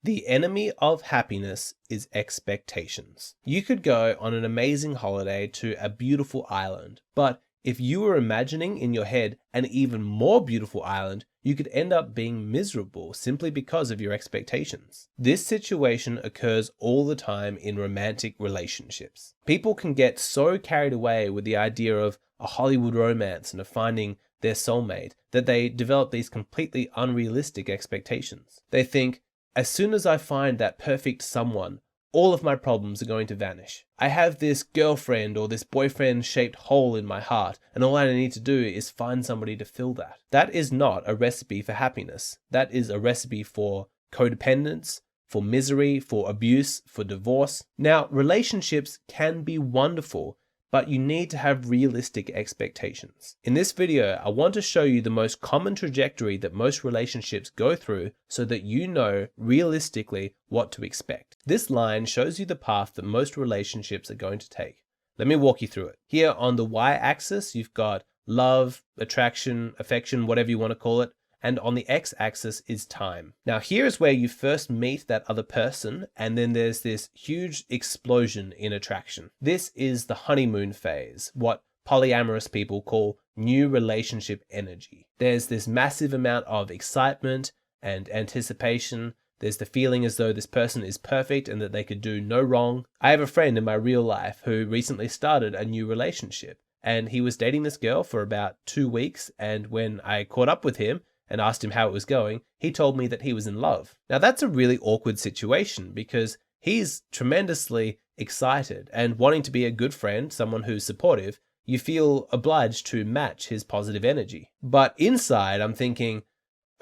The enemy of happiness is expectations. You could go on an amazing holiday to a beautiful island, but if you were imagining in your head an even more beautiful island, you could end up being miserable simply because of your expectations. This situation occurs all the time in romantic relationships. People can get so carried away with the idea of a Hollywood romance and of finding their soulmate that they develop these completely unrealistic expectations. They think, as soon as I find that perfect someone, all of my problems are going to vanish. I have this girlfriend or this boyfriend shaped hole in my heart, and all I need to do is find somebody to fill that. That is not a recipe for happiness. That is a recipe for codependence, for misery, for abuse, for divorce. Now, relationships can be wonderful, but you need to have realistic expectations. In this video, I want to show you the most common trajectory that most relationships go through so that you know realistically what to expect. This line shows you the path that most relationships are going to take. Let me walk you through it. Here on the y-axis, you've got love, attraction, affection, whatever you want to call it. And on the x-axis is time. Now here's where you first meet that other person, and then there's this huge explosion in attraction. This is the honeymoon phase, what polyamorous people call new relationship energy. There's this massive amount of excitement and anticipation. There's the feeling as though this person is perfect and that they could do no wrong. I have a friend in my real life who recently started a new relationship, and he was dating this girl for about 2 weeks, and when I caught up with him and asked him how it was going, he told me that he was in love. Now that's a really awkward situation because he's tremendously excited and wanting to be a good friend, someone who's supportive. You feel obliged to match his positive energy. But inside I'm thinking,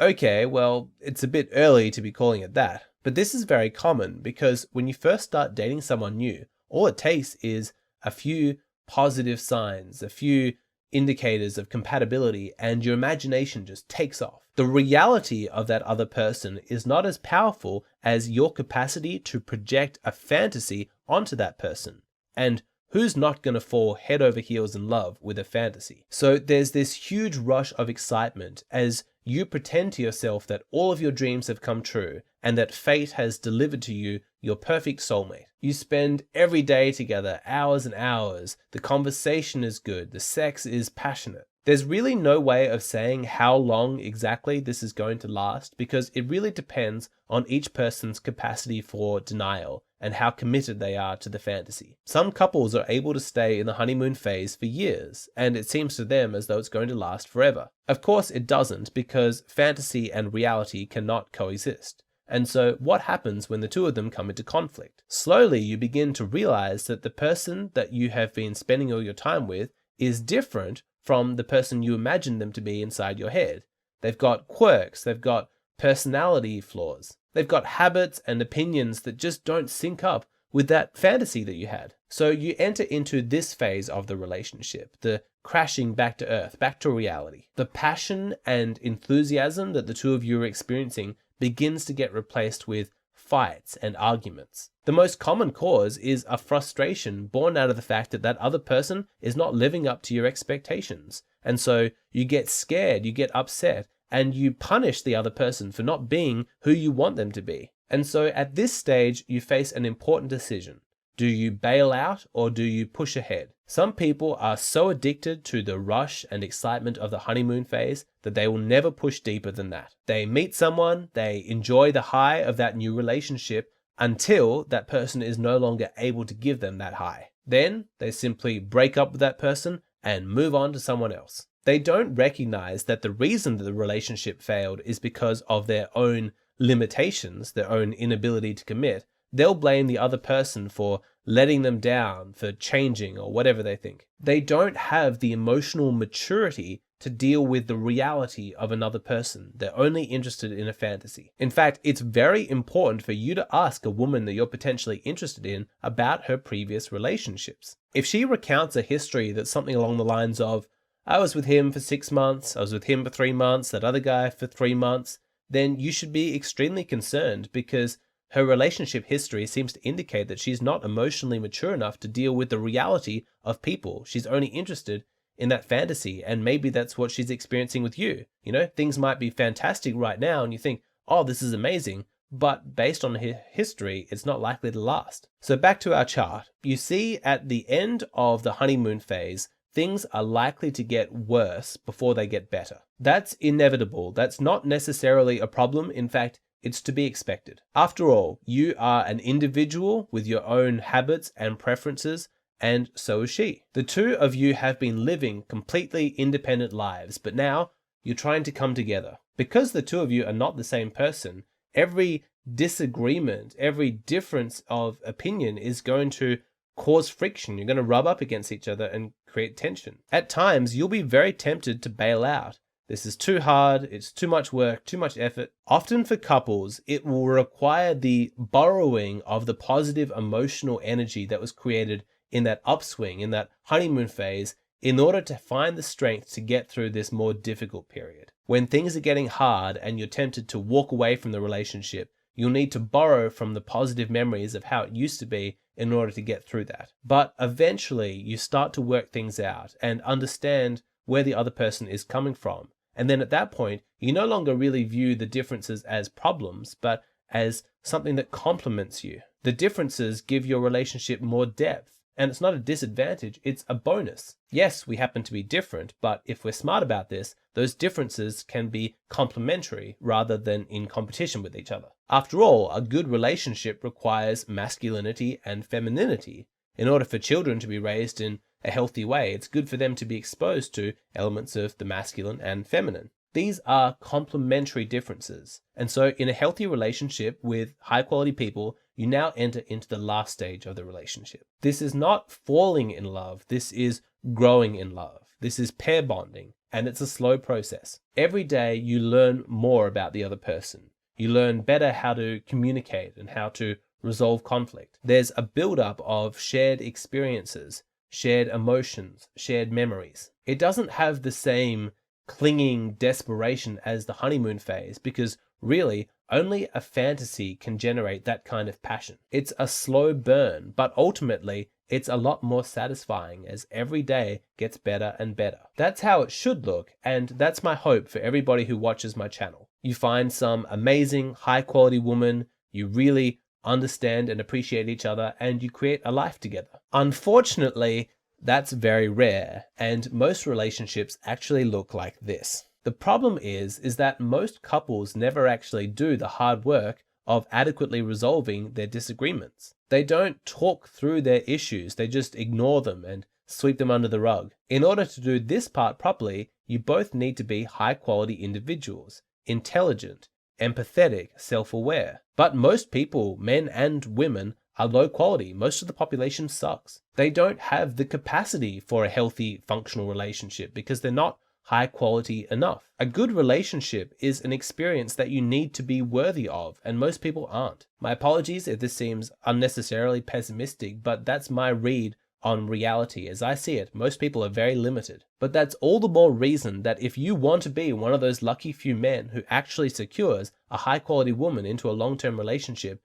okay, well, it's a bit early to be calling it that. But this is very common because when you first start dating someone new, all it takes is a few positive signs, a few indicators of compatibility, and your imagination just takes off. The reality of that other person is not as powerful as your capacity to project a fantasy onto that person. And who's not going to fall head over heels in love with a fantasy? So there's this huge rush of excitement as you pretend to yourself that all of your dreams have come true and that fate has delivered to you your perfect soulmate. You spend every day together, hours and hours. The conversation is good. The sex is passionate. There's really no way of saying how long exactly this is going to last because it really depends on each person's capacity for denial and how committed they are to the fantasy. Some couples are able to stay in the honeymoon phase for years, and it seems to them as though it's going to last forever. Of course it doesn't, because fantasy and reality cannot coexist. And so what happens when the two of them come into conflict? Slowly you begin to realize that the person that you have been spending all your time with is different from the person you imagine them to be inside your head. They've got quirks, they've got personality flaws, they've got habits and opinions that just don't sync up with that fantasy that you had. So you enter into this phase of the relationship, the crashing back to earth, back to reality. The passion and enthusiasm that the two of you are experiencing begins to get replaced with fights and arguments. The most common cause is a frustration born out of the fact that that other person is not living up to your expectations. And so you get scared, you get upset, and you punish the other person for not being who you want them to be. And so at this stage, you face an important decision. Do you bail out or do you push ahead? Some people are so addicted to the rush and excitement of the honeymoon phase that they will never push deeper than that. They meet someone, they enjoy the high of that new relationship until that person is no longer able to give them that high. Then they simply break up with that person and move on to someone else. They don't recognize that the reason that the relationship failed is because of their own limitations, their own inability to commit. They'll blame the other person for letting them down, for changing, or whatever they think. They don't have the emotional maturity to deal with the reality of another person. They're only interested in a fantasy. In fact, it's very important for you to ask a woman that you're potentially interested in about her previous relationships. If she recounts a history that's something along the lines of, I was with him for 6 months, I was with him for 3 months, that other guy for 3 months, then you should be extremely concerned because her relationship history seems to indicate that she's not emotionally mature enough to deal with the reality of people. She's only interested in that fantasy, and maybe that's what she's experiencing with you. You know, things might be fantastic right now and you think, oh, this is amazing, but based on history, it's not likely to last. So back to our chart, you see at the end of the honeymoon phase, things are likely to get worse before they get better. That's inevitable. That's not necessarily a problem. In fact, it's to be expected. After all, you are an individual with your own habits and preferences, and so is she. The two of you have been living completely independent lives, but now you're trying to come together. Because the two of you are not the same person, every disagreement, every difference of opinion is going to cause friction. You're going to rub up against each other and create tension. At times, you'll be very tempted to bail out. This is too hard, it's too much work, too much effort. Often for couples, it will require the borrowing of the positive emotional energy that was created in that upswing, in that honeymoon phase, in order to find the strength to get through this more difficult period. When things are getting hard and you're tempted to walk away from the relationship, you'll need to borrow from the positive memories of how it used to be in order to get through that. But eventually, you start to work things out and understand where the other person is coming from. And then at that point, you no longer really view the differences as problems, but as something that complements you. The differences give your relationship more depth. And it's not a disadvantage, it's a bonus. Yes, we happen to be different, but if we're smart about this, those differences can be complementary rather than in competition with each other. After all, a good relationship requires masculinity and femininity. In order for children to be raised in a healthy way, it's good for them to be exposed to elements of the masculine and feminine. These are complementary differences. And so in a healthy relationship with high quality people, you now enter into the last stage of the relationship. This is not falling in love. This is growing in love. This is pair bonding, and it's a slow process. Every day you learn more about the other person. You learn better how to communicate and how to resolve conflict. There's a buildup of shared experiences, shared emotions, shared memories. It doesn't have the same clinging desperation as the honeymoon phase, because really only a fantasy can generate that kind of passion. It's a slow burn, but ultimately it's a lot more satisfying as every day gets better and better. That's how it should look, and that's my hope for everybody who watches my channel. You find some amazing high quality woman, you really understand and appreciate each other, and you create a life together. Unfortunately, that's very rare, and most relationships actually look like this. The problem is that most couples never actually do the hard work of adequately resolving their disagreements. They don't talk through their issues, they just ignore them and sweep them under the rug. In order to do this part properly, you both need to be high quality individuals, intelligent, empathetic, self-aware. But most people, men and women, are low quality. Most of the population sucks. They don't have the capacity for a healthy, functional relationship because they're not high quality enough. A good relationship is an experience that you need to be worthy of, and most people aren't. My apologies if this seems unnecessarily pessimistic, but that's my read on reality. As I see it, most people are very limited. But that's all the more reason that if you want to be one of those lucky few men who actually secures a high quality woman into a long-term relationship,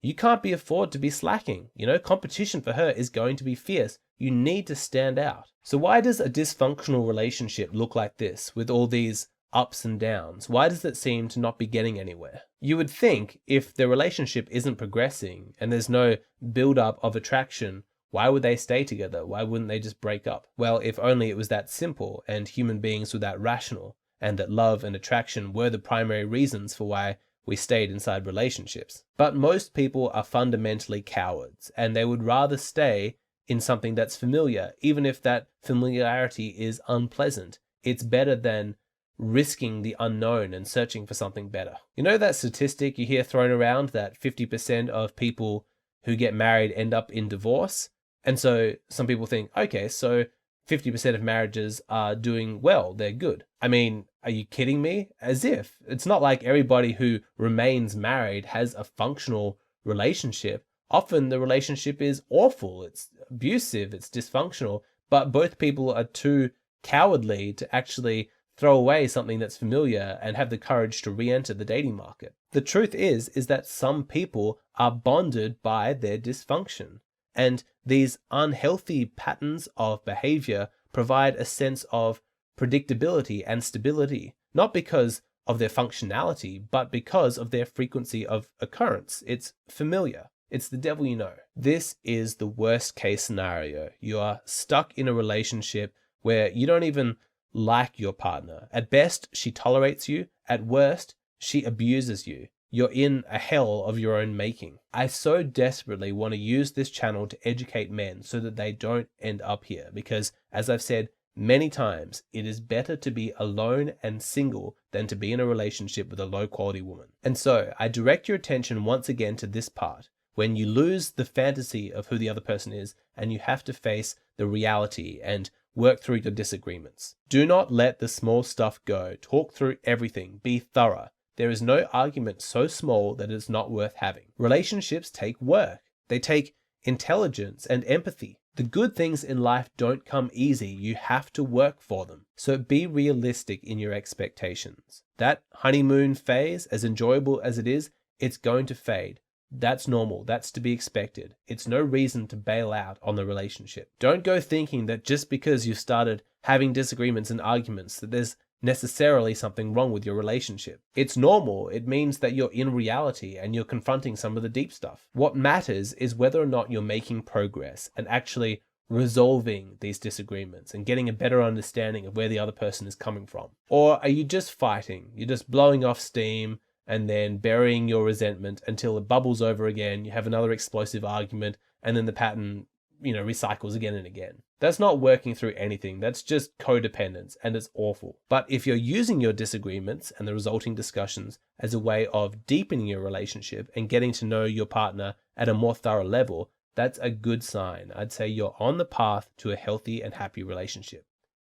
you can't afford to be slacking. Competition for her is going to be fierce. You need to stand out. So why does a dysfunctional relationship look like this with all these ups and downs? Why does it seem to not be getting anywhere? You would think if the relationship isn't progressing and there's no build-up of attraction, why would they stay together? Why wouldn't they just break up? Well, if only it was that simple and human beings were that rational, and that love and attraction were the primary reasons for why we stayed inside relationships. But most people are fundamentally cowards, and they would rather stay in something that's familiar, even if that familiarity is unpleasant. It's better than risking the unknown and searching for something better. You know that statistic you hear thrown around that 50% of people who get married end up in divorce? And so some people think, okay, so 50% of marriages are doing well, they're good. I mean, are you kidding me? As if. It's not like everybody who remains married has a functional relationship. Often the relationship is awful, it's abusive, it's dysfunctional, but both people are too cowardly to actually throw away something that's familiar and have the courage to re-enter the dating market. The truth is that some people are bonded by their dysfunction. And these unhealthy patterns of behavior provide a sense of predictability and stability, not because of their functionality, but because of their frequency of occurrence. It's familiar. It's the devil you know. This is the worst case scenario. You are stuck in a relationship where you don't even like your partner. At best, she tolerates you. At worst, she abuses you. You're in a hell of your own making. I so desperately want to use this channel to educate men so that they don't end up here, because as I've said many times, it is better to be alone and single than to be in a relationship with a low quality woman. And so I direct your attention once again to this part, when you lose the fantasy of who the other person is and you have to face the reality and work through your disagreements. Do not let the small stuff go. Talk through everything. Be thorough. There is no argument so small that it's not worth having. Relationships take work. They take intelligence and empathy. The good things in life don't come easy. You have to work for them. So be realistic in your expectations. That honeymoon phase, as enjoyable as it is, it's going to fade. That's normal. That's to be expected. It's no reason to bail out on the relationship. Don't go thinking that just because you started having disagreements and arguments that there's necessarily something wrong with your relationship. It's normal. It means that you're in reality and you're confronting some of the deep stuff. What matters is whether or not you're making progress and actually resolving these disagreements and getting a better understanding of where the other person is coming from. Or are you just fighting? You're just blowing off steam and then burying your resentment until it bubbles over again. You have another explosive argument and then the pattern, recycles again and again. That's not working through anything. That's just codependence, and it's awful. But if you're using your disagreements and the resulting discussions as a way of deepening your relationship and getting to know your partner at a more thorough level, that's a good sign. I'd say you're on the path to a healthy and happy relationship.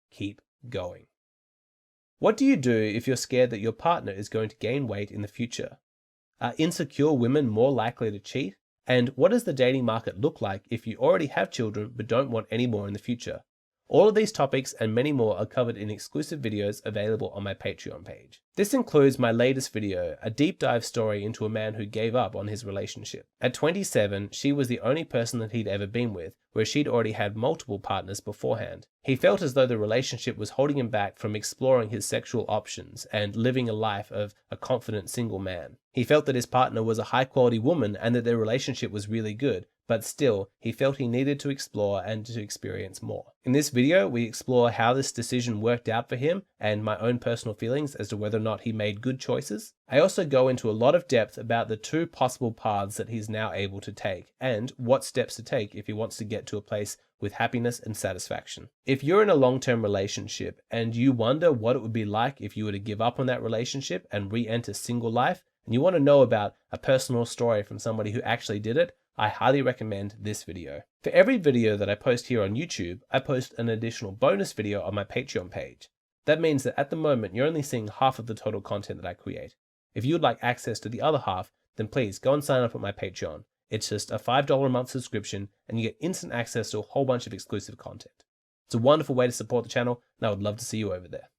Keep going. What do you do if you're scared that your partner is going to gain weight in the future? Are insecure women more likely to cheat? And what does the dating market look like if you already have children but don't want any more in the future? All of these topics and many more are covered in exclusive videos available on my Patreon page. This includes my latest video, a deep dive story into a man who gave up on his relationship. At 27, she was the only person that he'd ever been with, where she'd already had multiple partners beforehand. He felt as though the relationship was holding him back from exploring his sexual options and living a life of a confident single man. He felt that his partner was a high-quality woman and that their relationship was really good, but still, he felt he needed to explore and to experience more. In this video, we explore how this decision worked out for him and my own personal feelings as to whether or not he made good choices. I also go into a lot of depth about the two possible paths that he's now able to take and what steps to take if he wants to get to a place with happiness and satisfaction. If you're in a long-term relationship and you wonder what it would be like if you were to give up on that relationship and re-enter single life, and you want to know about a personal story from somebody who actually did it, I highly recommend this video. For every video that I post here on YouTube, I post an additional bonus video on my Patreon page. That means that at the moment, you're only seeing half of the total content that I create. If you would like access to the other half, then please go and sign up at my Patreon. It's just a $5 a month subscription, and you get instant access to a whole bunch of exclusive content. It's a wonderful way to support the channel, and I would love to see you over there.